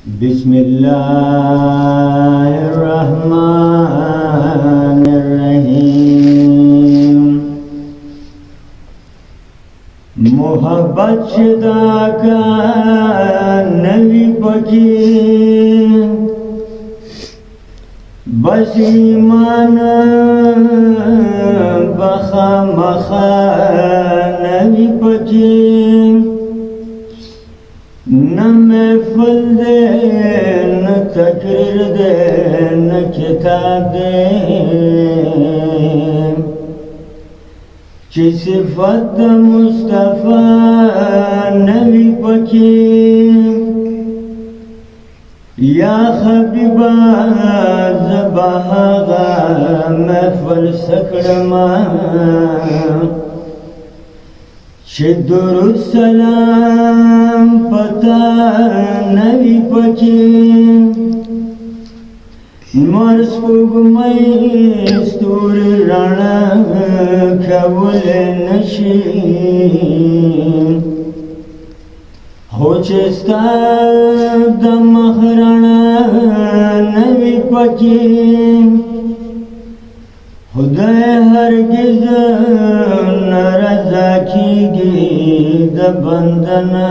بسم الله الرحمن الرحیم محبت شدا کا نبی پکی بس ایمان بخا مخا نبی پکی نہ محفل دے نہ تقریر دے نہ کتاب دے چی صفت مصطفیٰ نبی پکی یا حبیبا زباغا محفل سکڑما چه درود سلام پتا نبی پکی نور سپوږمۍ ستوري رڼا کولی نشي خو چې ستا د مخ رڼا نوي پکې خدای هرگز نه رضا کیږي د بنده نه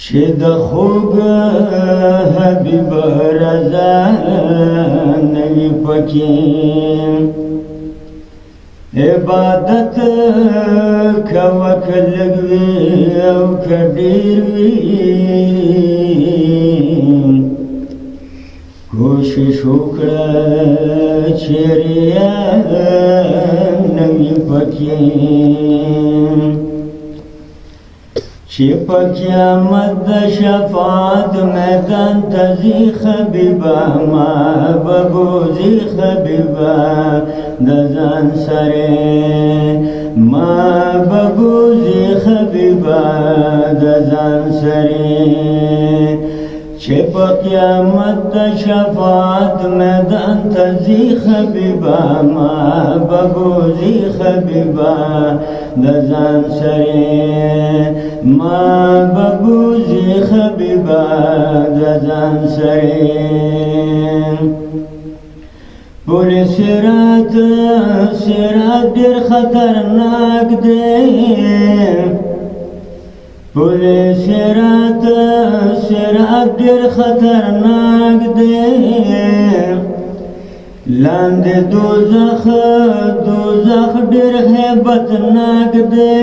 چې د خوږ حبیب رضا نوي پکې عبادت کوه که لږ وي او که ډېر وي کوشش وکړه چې ریا نوي پکې چې په قیامت د شفاعت میدان ته ځي حبیبه ما به بوځي حبیبه د ځان سره ما به بوځي حبیبه د ځان سره چې په قیامت د شفاعت میدان ته ځي حبیبه ما به بوځي حبیبه د ځان سره ما به بوځي حبیبه د ځان سره پل صراط ډېر خطرناک دی پل صراط ډېر خطرناک دی لاندې دوزخ ډېر هیبتناک دی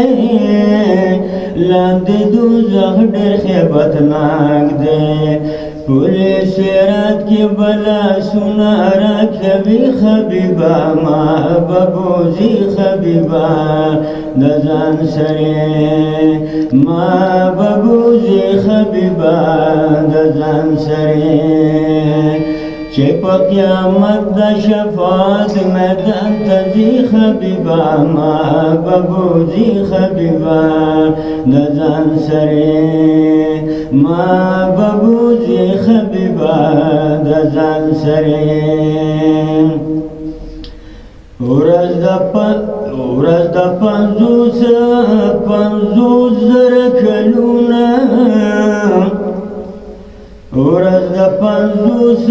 لاندې دوزخ ډېر هیبتناک دی پل صراط کې بلا سونه راکوي حبیبه ما به بوځي حبیبه د ځان سره ما به بوځي حبیبه د ځان سره چې په قیامت د شفاعت میدان ته ځي حبیبه ما به بوځي حبیبه د ځان سره ما به بوځي حبیبه د ځان سره ورځ د پنځوس زره کلونه ورځ د پنځوس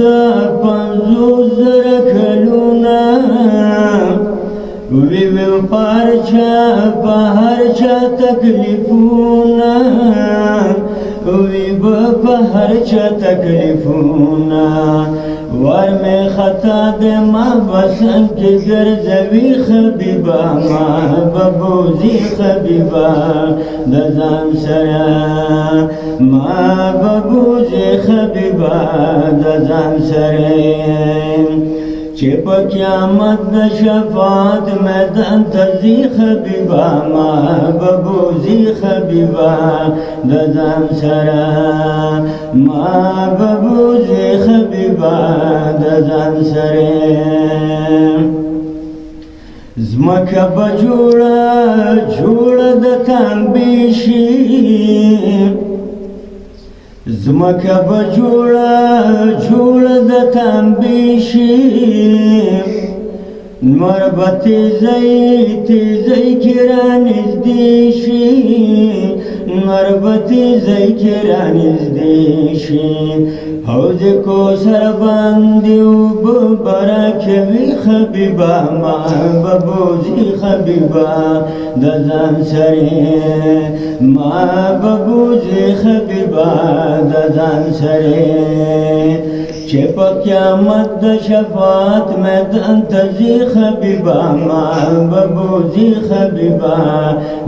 زره کلونه وی په هر چا تکلیفونه وی په هر چا تکلیفونه ور می خطا د ما بسن کې ګرځوي حبیبه ما به بوځي حبیبه د ځان سره ما به بوځي حبیبه د ځان سره چې په قیامت د شفاعت میدان ته ځي حبیبه ما به بوځي حبیبه د ځان سره ما به بوځي حبیبه د ځان سره ځمکه به جوړه د تنبیه شي ځمکه به جوړه د تنبیه شي مربط تیزی کرانزدی شی مربط تیزی کرانزدی شی حوض کو سر باندی و ببرکوی خبیبا ما ببوزی خبیبا دزان سری ما ببوزی خبیبا دزان سری چه پا قیامت دا شفاعت میدان تزی خبیبا ما ببوزی خبیبا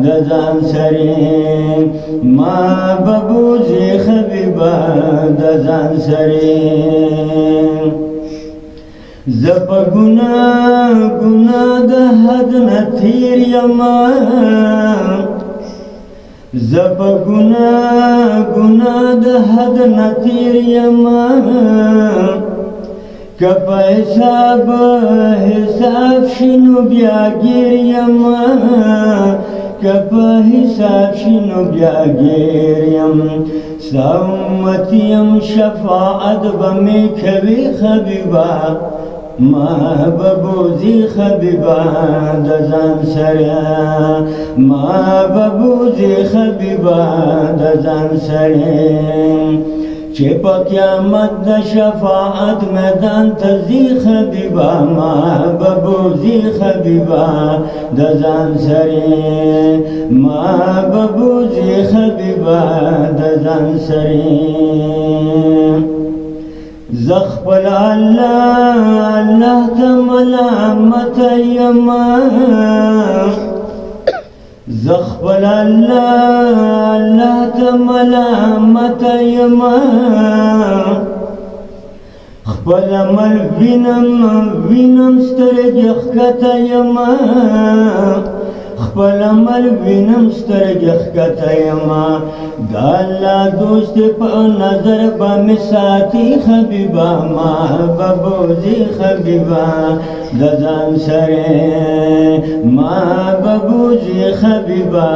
دزان سری ما ببوزی خبیبا دزان سری زپا گناه دا حد نتیر یما زپا گناه دا حد نتیر یما کپا حساب شنو بیا گیر یما کپا حساب شنو بیا گیر یم ستا امتیم شفاعت بمی کوی خبیبا ما ببوزی خبیبا دزان سریا ما ببوزی خبیبا دزان سریا چه پا قیامت دا شفاعت میدان تزی خبیبا ما ببوزی خبیبا دزان سری ما ببوزی خبیبا دزان سری زخبل اللہ تملامت یما زخبل اللہ تملامت یما خبل مل وینم سترگ اخکت یما خبل مل وینم سترگ اخکت یما دا اللہ دوست پا نظر بامی ساتی خبیبا ما ببوزی خبیبا دزان سری ما ببوزی خبیبا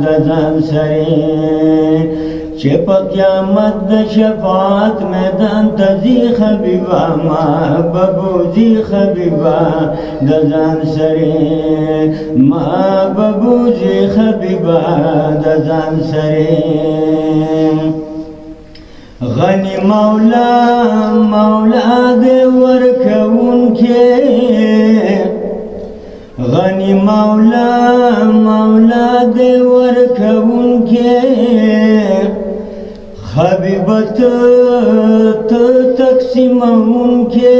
دزان سری چه پا قیامت دا شفاعت میدان تزی خبیبا ما ببوزی خبیبا دزان سری ما ببوزی خبیبا دزان سری غنی مولا دے ورکون کے غنی مولا دے ورکون کے حبیبت تقسیمون کے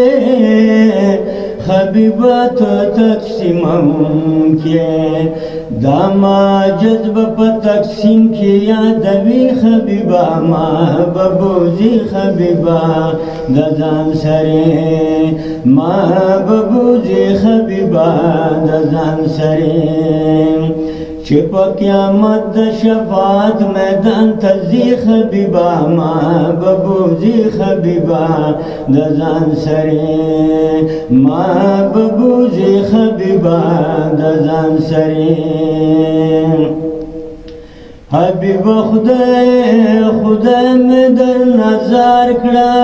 حبیبت تقسیمون کے داما جذب پا تقسیم کیا دوی خبیبا ما ببوزی خبیبا دزان سری ما ببوزی خبیبا دزان سری چه پا قیامت دا شفاعت میدان تزی خبیبا ما ببوزی خبیبا دزان سری ما ببوزی خبیبا دزان سری حبیب خدای میں در نظر کرا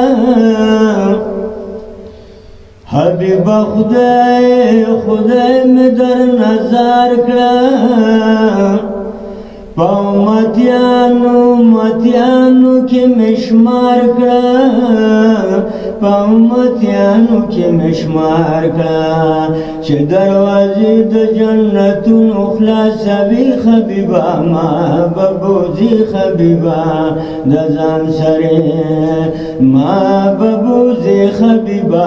حبیب خدای میں در نظر کرا پاو متیانو کی مشمار کرا پاو متیانو کی مشمار کرا چه دروازی د جنتون خلاصوی خبیبا ما ببوزی خبیبا دزان سری ما ببوزی خبیبا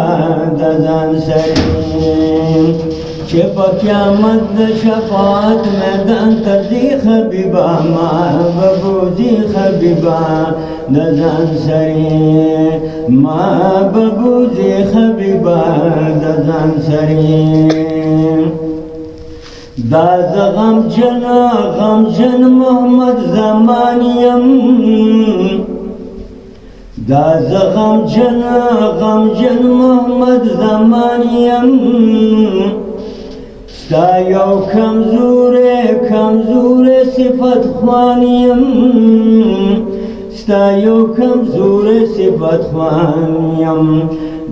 دزان سری چه پا قیامت دا شفاعت میدان تزی خبیبا ما ببوزی خبیبا دزان سری ما ببوزی خبیبا دزان سری دا غمجن محمد زمانیم دا غمجن محمد زمانیم ستا یو کمزور صفت خوانیم ستا یو کمزور صفت خوانیم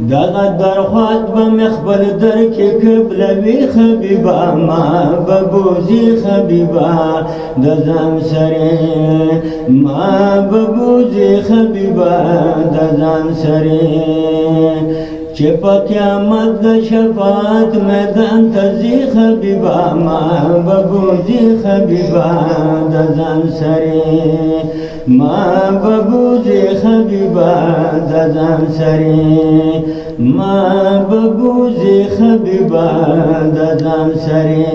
دغه درخواست به مې خپل در کې قبلوي حبیبه ما به بوځي حبیبه د ځان سره ما به بوځي حبیبه د ځان سره چې په قیامت د شفاعت میدان ته ځي حبیبه ما به بوځي حبیبه د ځان سره ما به بوځي حبیبه د ځان سره ما به بوځي حبیبه د ځان سره